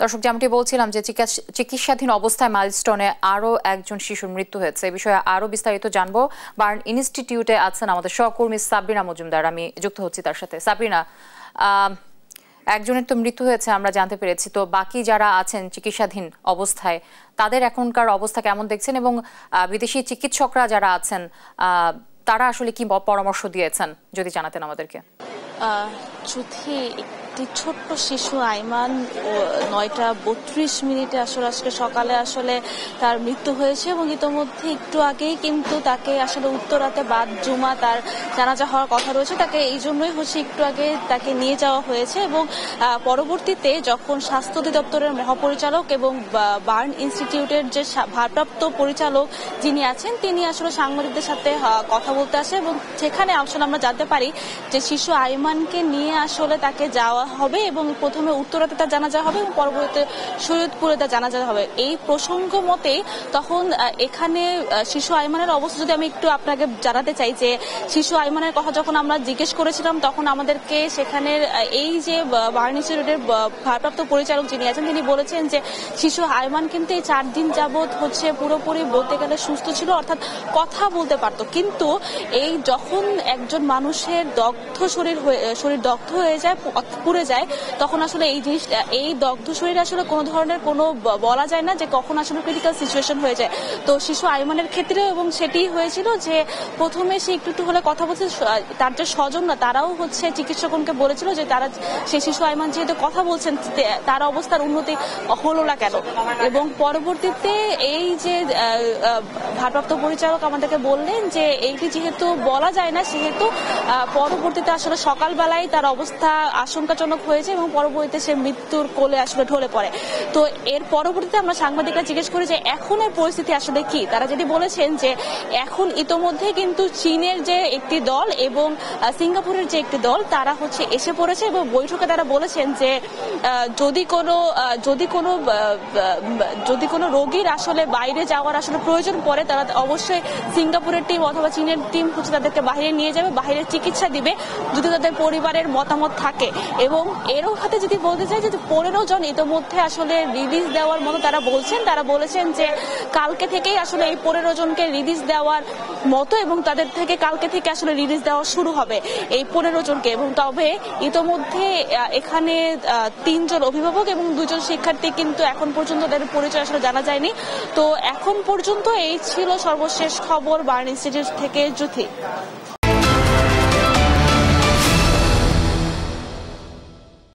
দর্শক, যেমনটি বলছিলাম যে চিকিৎসাধীন অবস্থায় মাইলস্টোনে আরও একজন শিশুর মৃত্যু হয়েছে। এ বিষয়ে আরও বিস্তারিত জানবো। বার্ন ইনস্টিটিউটে আছেন আমাদের সহকর্মী সাবরিনা মজুমদার। আমি যুক্ত হচ্ছি তার সাথে। সাবরিনা, একজনের তো মৃত্যু হয়েছে আমরা জানতে পেরেছি, তো বাকি যারা আছেন চিকিৎসাধীন অবস্থায় তাদের এখনকার অবস্থা কেমন দেখছেন, এবং বিদেশি চিকিৎসকরা যারা আছেন তারা আসলে কি পরামর্শ দিয়েছেন যদি জানাতেন আমাদেরকে। যুথি, একটি ছোট্ট শিশু আইমান 9টা 32 আসলে আজকে সকালে আসলে তার মৃত্যু হয়েছে, এবং ইতোমধ্যে একটু আগেই কিন্তু তাকে আসলে উত্তরাতে বাদ জুমা তার জানাজা হওয়ার কথা রয়েছে। তাকে এই জন্যই একটু আগে তাকে নিয়ে যাওয়া হয়েছে, এবং পরবর্তীতে যখন স্বাস্থ্য অধিদপ্তরের মহাপরিচালক এবং বার্ন ইনস্টিটিউটের যে ভারপ্রাপ্ত পরিচালক যিনি আছেন তিনি আসলে সাংবাদিকদের সাথে কথা বলতে আসে, এবং সেখানে আসলে আমরা জানতে পারি যে শিশু আইমানকে নিয়ে আসলে তাকে যাওয়া হবে, এবং প্রথমে উত্তরাতে তার জানাজা হবে এবং পরবর্তীতে শরীয়তপুরে তার জানাজা হবে। এই প্রসঙ্গ মতে তখন এখানে শিশু আইমানের অবস্থা যদি আমি একটু আপনাকে জানাতে চাই যে শিশু আইমানের কথা যখন আমরা জিজ্ঞেস করেছিলাম তখন আমাদেরকে সেখানের এই যে বার্ন ইনস্টিটিউটের ভারপ্রাপ্ত পরিচালক যিনি আছেন তিনি বলেছেন যে শিশু আইমান কিন্তু এই 4 দিন যাবৎ পুরোপুরি বলতে গেলে সুস্থ ছিল, অর্থাৎ কথা বলতে পারত। কিন্তু এই যখন একজন মানুষের শরীর দগ্ধ হয়ে যায়, পুড়ে যায়, তখন আসলে এই জিনিসটা এই দগ্ধ শরীরে আসলে কোনো ধরনের কোনো বলা যায় না যে কখন আসলে ক্রিটিক্যাল সিচুয়েশন হয়ে যায়। তো শিশু আইমানের ক্ষেত্রেও এবং সেটি হয়েছিল যে প্রথমে সে একটু হলে কথা বলছে, তার যে স্বজনরা তারাও চিকিৎসককে বলেছিল যে তারা সেই শিশু আইমান যেহেতু কথা বলছেন তার অবস্থার উন্নতি হলো না কেন, এবং পরবর্তীতে এই যে ভারপ্রাপ্ত পরিচালক আমাদেরকে বললেন যে এইটি যেহেতু বলা যায় না সেহেতু পরবর্তীতে আসলে সকালবেলায় তার অবস্থা আশঙ্কাজনক হয়েছে এবং পরবর্তীতে সে মৃত্যুর কোলে আসলে ঢলে পড়ে। তো এর পরবর্তীতে আমরা সাংবাদিকরা জিজ্ঞেস করি যে এখনের পরিস্থিতি আসলে কি। তারা যেটি বলেছেন যে এখন ইতোমধ্যে কিন্তু চীনের যে একটি দল এবং সিঙ্গাপুরের যে একটি দল তারা এসে পড়েছে, এবং বৈঠকে তারা বলেছেন যে যদি কোনো রোগীর আসলে বাইরে যাওয়ার আসলে প্রয়োজন পড়ে তারা অবশ্যই সিঙ্গাপুরের টিম অথবা চীনের টিম তাদেরকে বাইরে নিয়ে যাবে, বাইরে চিকিৎসা দিবে যদি তাদের পরিবারের মতামত থাকে। এবং এরও সাথে যদি বলতে চাই যে 15 জন ইতোমধ্যে আসলে রিলিজ দেওয়ার মতো তারা বলেছেন যে কালকে থেকেই আসলে এই 15 জনকে রিলিজ দেওয়ার মতো, এবং তাদের থেকে কালকে থেকে আসলে রিলিজ দেওয়া শুরু হবে এই 15 জনকে। এবং তবে ইতোমধ্যে এখানে 3 জন অভিভাবক এবং 2 জন শিক্ষার্থী কিন্তু এখন পর্যন্ত তাদের পরিচয় আসলে জানা যায়নি। তো এখন পর্যন্ত এই ছিল সর্বশেষ খবর বার্ন ইনস্টিটিউট থেকে। যুথি।